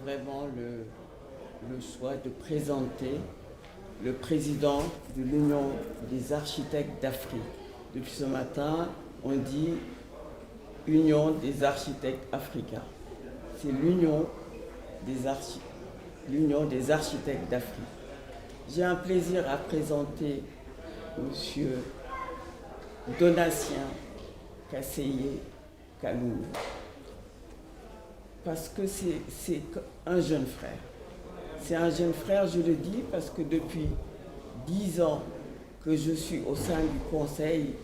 vraiment le choix de présenter le président de l'Union des architectes d'Afrique. Depuis ce matin, on dit Union des architectes africains. C'est l'Union des architectes d'Afrique. J'ai un plaisir à présenter M. Donatien Kasseye Kaloum, parce que c'est un jeune frère. C'est un jeune frère, je le dis, parce que depuis 10 ans que je suis au sein du Conseil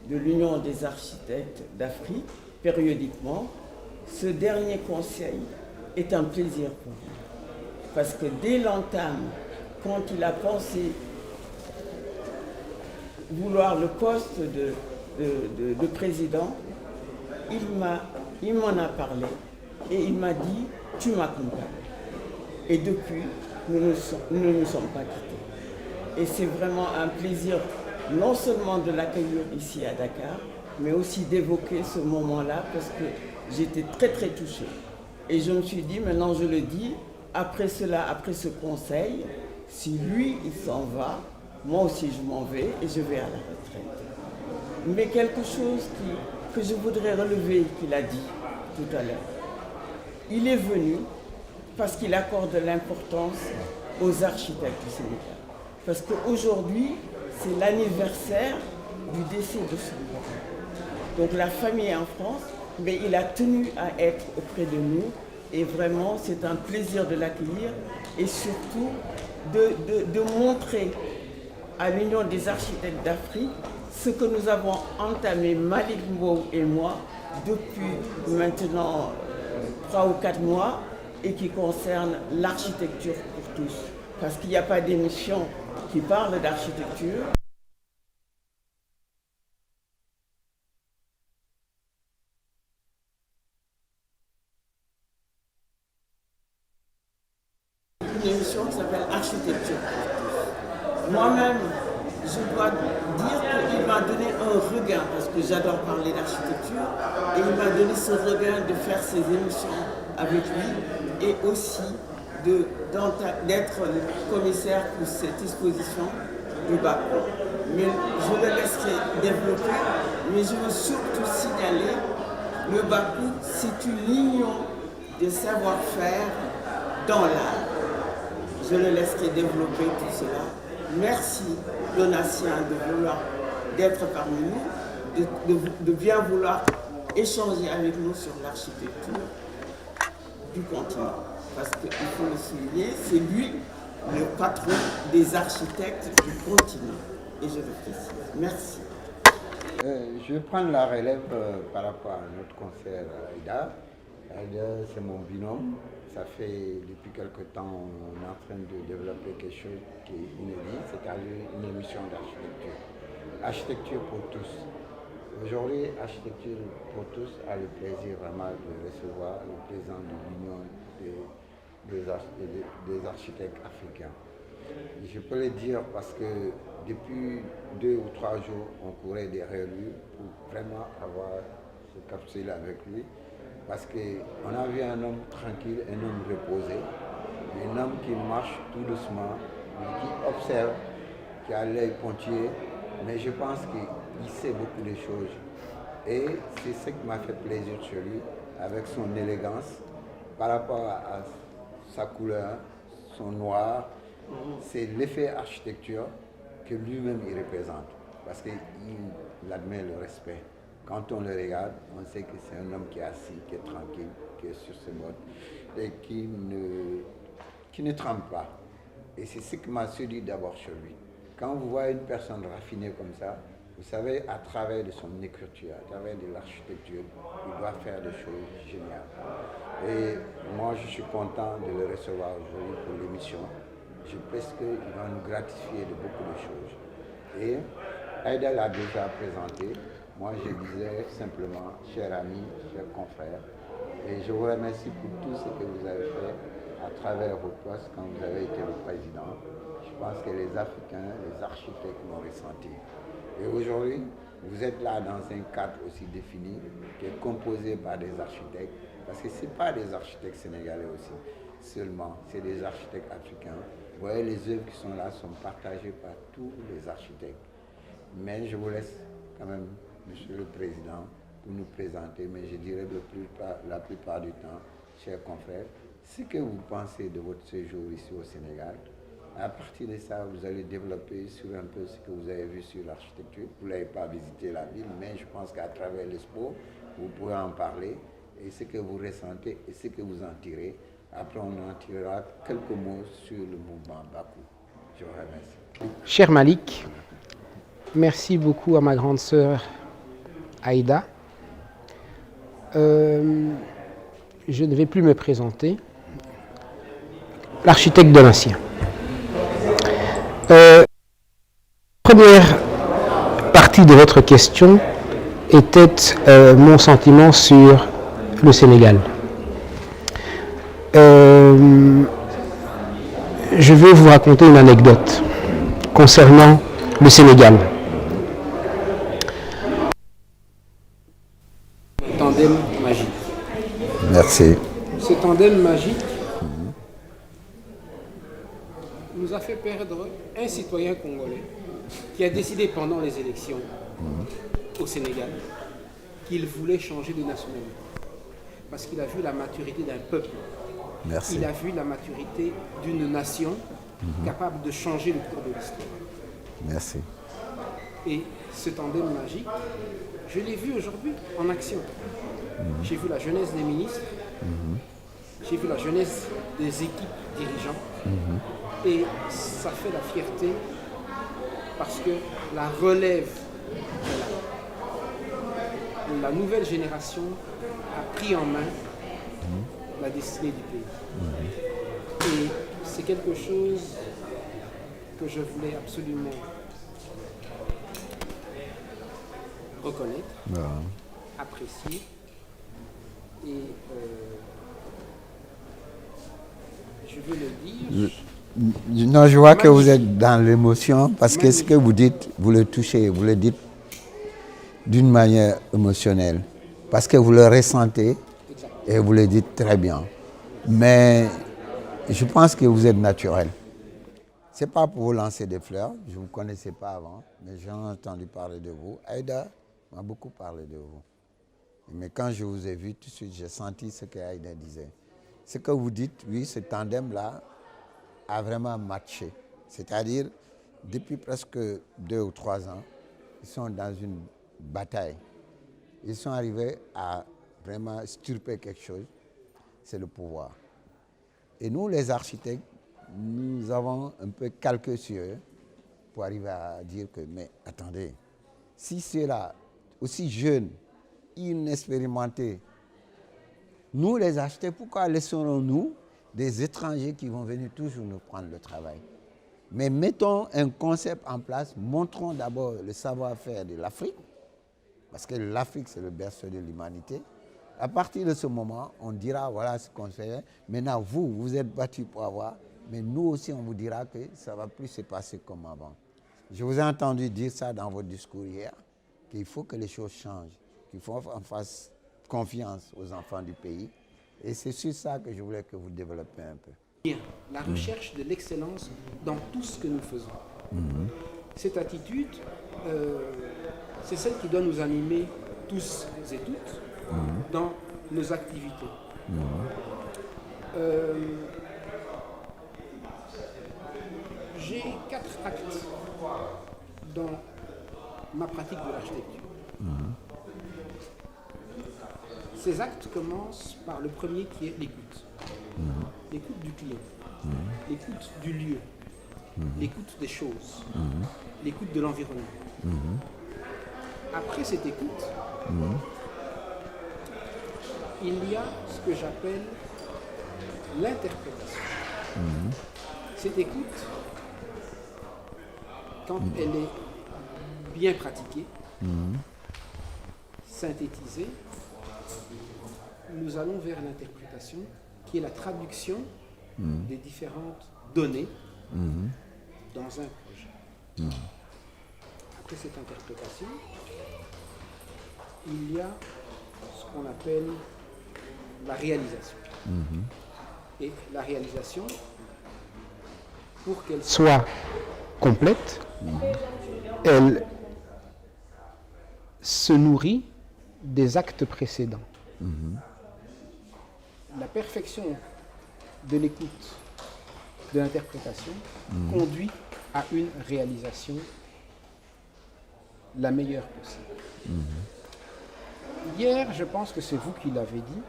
de l'Union des architectes d'Afrique, périodiquement, ce dernier conseil est un plaisir pour moi. Parce que dès l'entame, quand il a pensé vouloir le poste de président, il m'en a parlé et il m'a dit « tu m'accompagnes ». Et depuis, nous ne nous sommes pas quittés. Et c'est vraiment un plaisir non seulement de l'accueillir ici à Dakar, mais aussi d'évoquer ce moment-là parce que j'étais très très touchée. Et je me suis dit, maintenant je le dis, après cela, après ce conseil, si lui il s'en va, moi aussi je m'en vais et je vais à la retraite. Mais quelque chose que je voudrais relever qu'il a dit tout à l'heure. Il est venu parce qu'il accorde l'importance aux architectes du Sénégal. Parce qu'aujourd'hui, c'est l'anniversaire du décès de son père. Donc la famille est en France, mais il a tenu à être auprès de nous. Et vraiment, c'est un plaisir de l'accueillir et surtout de montrer à l'Union des architectes d'Afrique ce que nous avons entamé, Malik Mbow et moi, depuis maintenant 3 ou 4 mois, et qui concerne l'architecture pour tous. Parce qu'il n'y a pas d'émission qui parle d'architecture. Une émission qui s'appelle Architecture pour tous. Moi-même, je dois dire qu'il m'a donné un regain, parce que j'adore parler d'architecture, et il m'a donné ce regain de faire ces émissions avec lui, et aussi d'être commissaire pour cette exposition du Bakou. Mais je le laisserai développer, mais je veux surtout signaler le Bakou, c'est une union de savoir-faire dans l'art. Je le laisserai développer tout cela. Merci Donatien d'être parmi nous, de bien vouloir échanger avec nous sur l'architecture du continent. Parce qu'il faut le souligner, c'est lui le patron des architectes du continent. Et je le précise. Merci. Je vais prendre la relève par rapport à notre concert Aïda. Aïda, c'est mon binôme. Ça fait depuis quelque temps, on est en train de développer quelque chose qui est inédit, c'est-à-dire une émission d'architecture. Architecture pour tous. Aujourd'hui, Architecture pour tous a le plaisir vraiment de recevoir le président de l'Union des architectes africains. Et je peux le dire parce que depuis 2 ou 3 jours, on courait derrière lui pour vraiment avoir ce capsule avec lui. Parce qu'on a vu un homme tranquille, un homme reposé, un homme qui marche tout doucement, mais qui observe, qui a l'œil pointillé, mais je pense qu'il sait beaucoup de choses. Et c'est ce qui m'a fait plaisir sur lui, avec son élégance, par rapport à sa couleur, son noir. C'est l'effet architecture que lui-même il représente, parce qu'il admet le respect. Quand on le regarde, on sait que c'est un homme qui est assis, qui est tranquille, qui est sur ses bottes et qui ne tremble pas. Et c'est ce qui m'a séduit d'abord sur lui. Quand vous voyez une personne raffinée comme ça, vous savez, à travers de son écriture, à travers de l'architecture, il doit faire des choses géniales. Et moi, je suis content de le recevoir aujourd'hui pour l'émission. Je pense qu'il va nous gratifier de beaucoup de choses. Et Aïda l'a déjà présenté. Moi, je disais simplement, chers amis, chers confrères, et je vous remercie pour tout ce que vous avez fait à travers vos postes quand vous avez été le président. Je pense que les Africains, les architectes l'ont ressenti. Et aujourd'hui, vous êtes là dans un cadre aussi défini, qui est composé par des architectes, parce que ce n'est pas des architectes sénégalais aussi. seulement, c'est des architectes africains. Vous voyez, les œuvres qui sont là sont partagées par tous les architectes. Mais je vous laisse quand même, Monsieur le Président, pour nous présenter, mais je dirais la plupart du temps, chers confrères, ce que vous pensez de votre séjour ici au Sénégal. À partir de ça, vous allez développer sur un peu ce que vous avez vu sur l'architecture. Vous n'avez pas visité la ville, mais je pense qu'à travers l'expo, vous pourrez en parler et ce que vous ressentez et ce que vous en tirez. Après, on en tirera quelques mots sur le mouvement Bakou. Je vous remercie. Cher Malik, merci beaucoup à ma grande sœur Aïda. Je ne vais plus me présenter. L'architecte donatien. Première partie de votre question était mon sentiment sur le Sénégal. Je vais vous raconter une anecdote concernant le Sénégal. Tandem magique. Merci. Ce tandem magique nous a fait perdre un citoyen congolais qui a décidé pendant les élections au Sénégal qu'il voulait changer de nationalité. Parce qu'il a vu la maturité d'un peuple. Merci. Il a vu la maturité d'une nation capable de changer le cours de l'histoire. Merci. Et ce tandem magique, je l'ai vu aujourd'hui en action. J'ai vu la jeunesse des ministres, j'ai vu la jeunesse des équipes dirigeantes, et ça fait la fierté parce que la relève, la nouvelle génération a pris en main la destinée du pays. Et c'est quelque chose que je voulais absolument reconnaître, apprécier et je veux le dire. Non, je vois que vous êtes dans l'émotion parce que ce que vous dites, vous le touchez, vous le dites d'une manière émotionnelle parce que vous le ressentez et vous le dites très bien. Mais je pense que vous êtes naturel. Ce n'est pas pour vous lancer des fleurs, je ne vous connaissais pas avant, mais j'ai entendu parler de vous. Aïda m'a beaucoup parlé de vous. Mais quand je vous ai vu, tout de suite, j'ai senti ce qu'Aïda disait. Ce que vous dites, oui, ce tandem-là a vraiment matché. C'est-à-dire, depuis presque 2 ou 3 ans, ils sont dans une bataille. Ils sont arrivés à vraiment stirper quelque chose, c'est le pouvoir. Et nous, les architectes, nous avons un peu calqué sur eux pour arriver à dire que, mais attendez, si ceux-là, aussi jeunes, inexpérimentés, nous les architectes, pourquoi laissons-nous des étrangers qui vont venir toujours nous prendre le travail? Mais mettons un concept en place, montrons d'abord le savoir-faire de l'Afrique, parce que l'Afrique c'est le berceau de l'humanité. À partir de ce moment, on dira voilà ce qu'on fait. Maintenant, vous êtes battus pour avoir, mais nous aussi on vous dira que ça ne va plus se passer comme avant. Je vous ai entendu dire ça dans votre discours hier, qu'il faut que les choses changent, qu'il faut qu'on fasse confiance aux enfants du pays. Et c'est sur ça que je voulais que vous développiez un peu. La recherche de l'excellence dans tout ce que nous faisons. Cette attitude, c'est celle qui doit nous animer tous et toutes dans nos activités. J'ai 4 actes dans ma pratique de l'architecture. Ces actes commencent par le premier qui est l'écoute. L'écoute du client, l'écoute du lieu, l'écoute des choses, l'écoute de l'environnement. Après cette écoute, il y a ce que j'appelle l'interprétation. Cette écoute, quand elle est bien pratiquée, synthétisée, nous allons vers l'interprétation qui est la traduction des différentes données dans un projet. Après cette interprétation, il y a ce qu'on appelle la réalisation. Et la réalisation, pour qu'elle soit complète, elle se nourrit des actes précédents. La perfection de l'écoute, de l'interprétation, conduit à une réalisation la meilleure possible. Hier, je pense que c'est vous qui l'avez dit,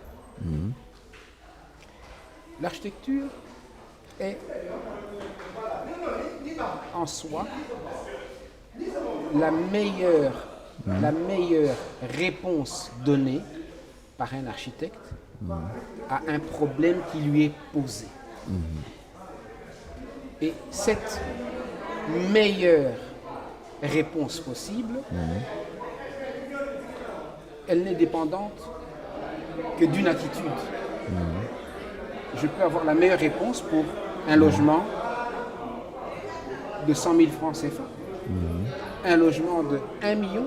l'architecture est en soi la meilleure réponse donnée par un architecte à un problème qui lui est posé. Et cette meilleure réponse possible, elle n'est dépendante que d'une attitude. Je peux avoir la meilleure réponse pour un logement de 100 000 francs CFA, un logement de 1 million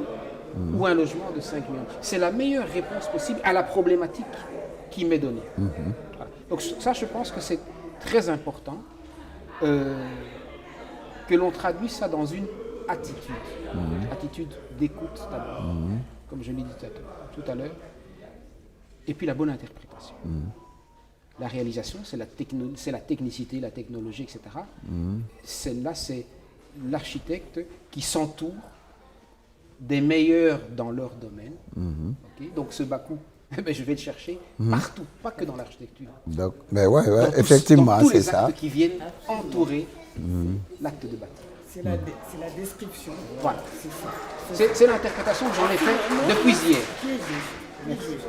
ou un logement de 5 millions. C'est la meilleure réponse possible à la problématique qui m'est donnée. Voilà. Donc ça, je pense que c'est très important que l'on traduise ça dans une attitude. Attitude d'écoute d'abord, comme je l'ai dit tout à l'heure, et puis la bonne interprétation. La réalisation, c'est la technicité, la technologie, etc. Celle-là, c'est l'architecte qui s'entoure des meilleurs dans leur domaine. Okay? Donc ce Bakou, je vais le chercher partout, pas que dans l'architecture. Donc, mais ouais, effectivement, tous c'est les ça. actes qui viennent entourer l'acte de bâtir. C'est la description. Voilà. C'est l'interprétation que j'en ai faite depuis hier. Qui est juste.